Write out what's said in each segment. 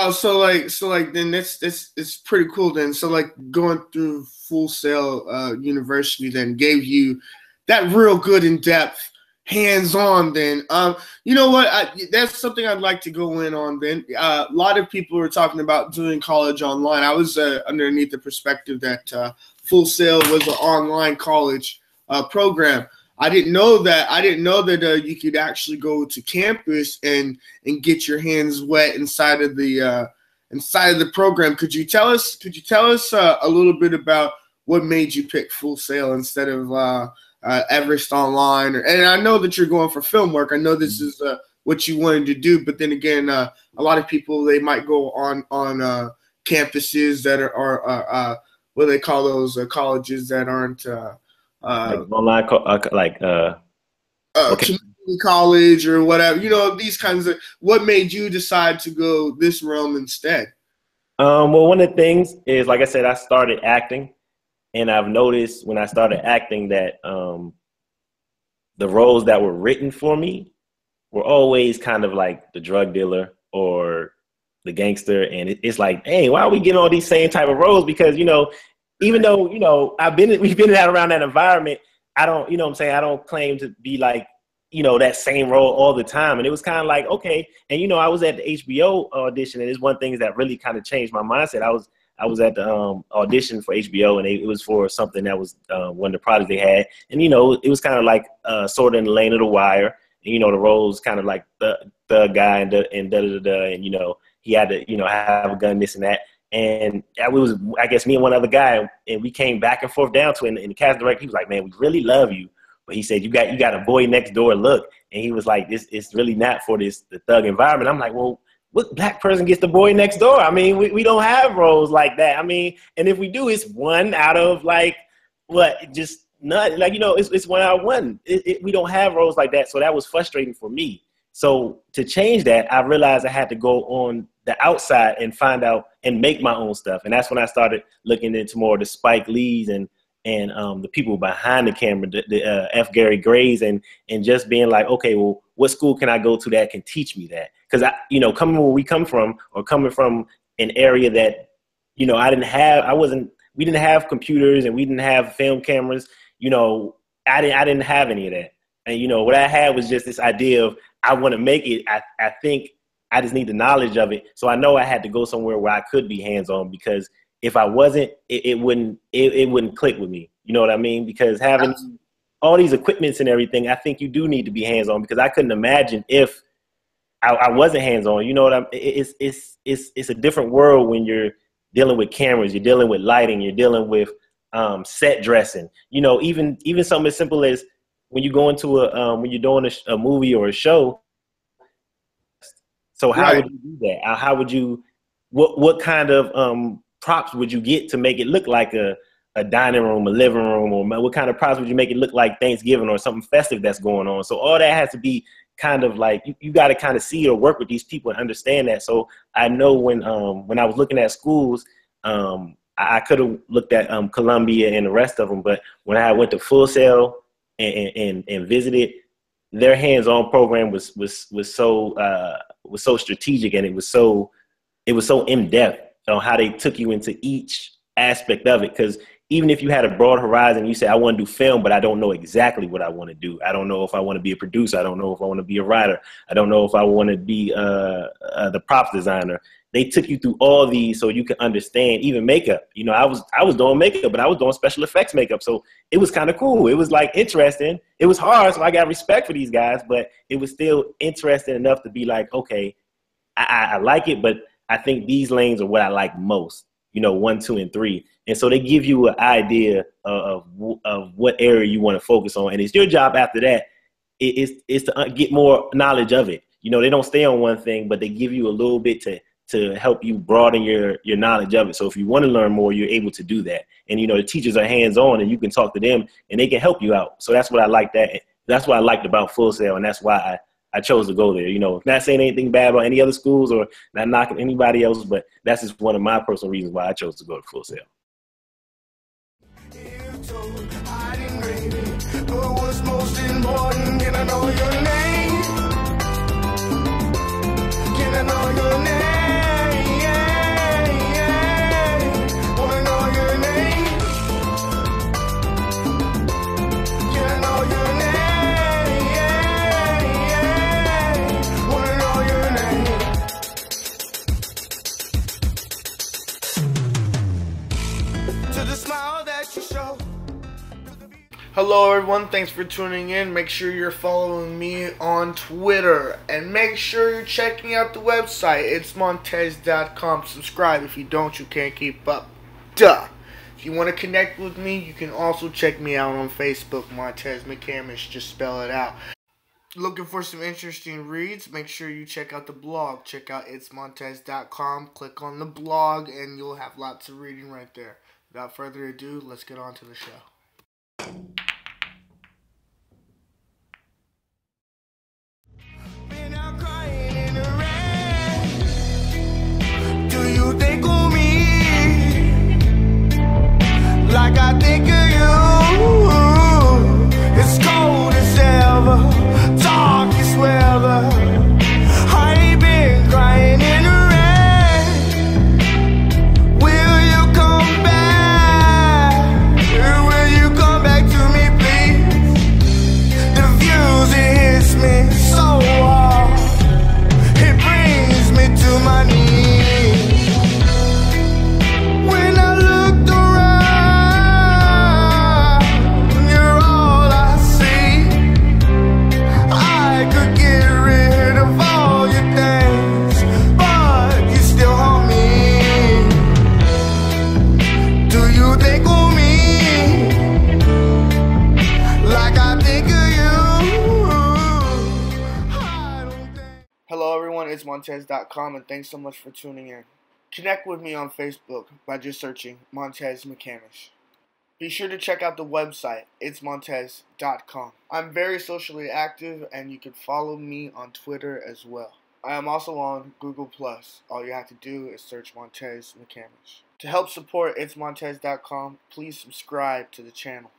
wow. So like then that's it's pretty cool then. So like going through Full Sail University then gave you that real good in depth hands-on then. You know what? That's something I'd like to go in on then. A lot of people are talking about doing college online. I was underneath the perspective that Full Sail was an online college program. I didn't know that. You could actually go to campus and get your hands wet inside of the program. Could you tell us a little bit about what made you pick Full Sail instead of Everest Online? And I know that you're going for film work. I know this is what you wanted to do, but then again, a lot of people, they might go on campuses that are what do they call those colleges that aren't like online, community college or whatever. You know, these kinds of. What made you decide to go this realm instead? Well, one of the things is, like I said, I started acting. And I've noticed when I started acting that the roles that were written for me were always kind of like the drug dealer or the gangster. And it's like, hey, why are we getting all these same type of roles? Because, even though, we've been around that environment, I don't, what I'm saying? I don't claim to be like, that same role all the time. And it was kind of like, okay. And, I was at the HBO audition, and it's one thing that really kind of changed my mindset. I was at the audition for HBO, and it was for something that was one of the projects they had. And, it was kind of like sort of in the lane of The Wire. And, the role was kind of like the guy and da-da-da-da. And, he had to, have a gun, this and that. And it was, I guess, me and one other guy, and we came back and forth down to it. And the cast director, he was like, man, we really love you. But he said, you got a boy next door look. And he was like, it's really not for the thug environment. I'm like, well, what black person gets the boy next door? I mean, we don't have roles like that. I mean, and if we do, it's one out of like, what, just not like, it's one out of one. We don't have roles like that. So that was frustrating for me. So to change that, I realized I had to go on the outside and find out and make my own stuff. And that's when I started looking into more of the Spike Lees and the people behind the camera, the F. Gary Grays, and just being like, okay, well, what school can I go to that can teach me that? Because coming where we come from, or coming from an area that, we didn't have computers and we didn't have film cameras. I didn't have any of that. And, what I had was just this idea of, I want to make it. I think I just need the knowledge of it. So I know I had to go somewhere where I could be hands-on, because if I wasn't, it wouldn't click with me. You know what I mean? Because having all these equipments and everything, I think you do need to be hands-on, because I couldn't imagine if I wasn't hands-on. You know what it's a different world when you're dealing with cameras, you're dealing with lighting, you're dealing with set dressing. Even something as simple as when you go into when you're doing a movie or a show. So how would you do that? How would you, what kind of props would you get to make it look like a dining room, a living room, or what kind of props would you make it look like Thanksgiving or something festive that's going on? So all that has to be kind of like, you got to kind of see or work with these people and understand that. So I know when I was looking at schools, I could have looked at Columbia and the rest of them, but when I went to Full Sail and visited, their hands-on program was so strategic, and it was so in depth on how they took you into each aspect of it. Because even if you had a broad horizon, you say, I want to do film, but I don't know exactly what I want to do. I don't know if I want to be a producer. I don't know if I want to be a writer. I don't know if I want to be the props designer. They took you through all these so you can understand even makeup. I was doing makeup, but I was doing special effects makeup. So it was kind of cool. It was like interesting. It was hard. So I got respect for these guys, but it was still interesting enough to be like, okay, I like it, but I think these lanes are what I like most, 1, 2, and 3. And so they give you an idea of what area you want to focus on. And it's your job after that is to get more knowledge of it. They don't stay on one thing, but they give you a little bit to help you broaden your knowledge of it. So if you want to learn more, you're able to do that. And, the teachers are hands-on, and you can talk to them and they can help you out. So that's what I like that's what I liked about Full Sail. And that's why I chose to go there. Not saying anything bad about any other schools or not knocking anybody else, but that's just one of my personal reasons why I chose to go to Full Sail. What's most important? Can I know your name? Can I know your name? the smile that you show. Hello everyone, thanks for tuning in. Make sure you're following me on Twitter. And make sure you're checking out the website, itsmontez.com. Subscribe. If you don't, you can't keep up. Duh. If you want to connect with me, you can also check me out on Facebook, Montez McCamish. Just spell it out. Looking for some interesting reads? Make sure you check out the blog. Check out itsmontez.com. Click on the blog and you'll have lots of reading right there. Without further ado, let's get on to the show. Been out crying in the rain. Do you think of me like I think of you? It's cold as ever, darkest weather. I ain't been crying in the rain. Will you come back? Will you come back to me, please? The views, it hits me so hard. It brings me to my knees. When I looked around, you're all I see. I could get rid of all your things, but you still haunt me. Do you think of me like I think of you? I don't think. Hello everyone, it's Montez.com and thanks so much for tuning in. Connect with me on Facebook by just searching Montez McCamish. Be sure to check out the website, itsmontez.com. I'm very socially active and you can follow me on Twitter as well. I am also on Google+. All you have to do is search Montez McCamish. To help support itsmontez.com, please subscribe to the channel.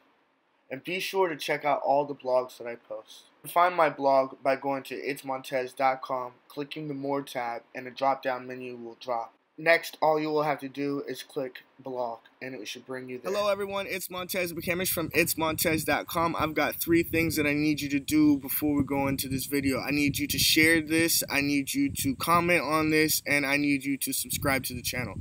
And be sure to check out all the blogs that I post. You can find my blog by going to itsmontez.com, clicking the More tab, and a drop-down menu will drop. Next, all you will have to do is click blog, and it should bring you there. Hello everyone, it's Montez McCamish from itsmontez.com. I've got 3 things that I need you to do before we go into this video. I need you to share this, I need you to comment on this, and I need you to subscribe to the channel.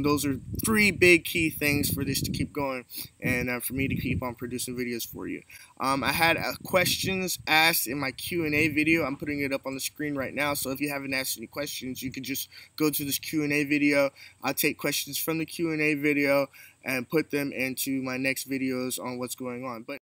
Those are 3 big key things for this to keep going and for me to keep on producing videos for you. I had questions asked in my Q&A video. I'm putting it up on the screen right now, so if you haven't asked any questions, you can just go to this Q&A video. I'll take questions from the Q&A video and put them into my next videos on what's going on. But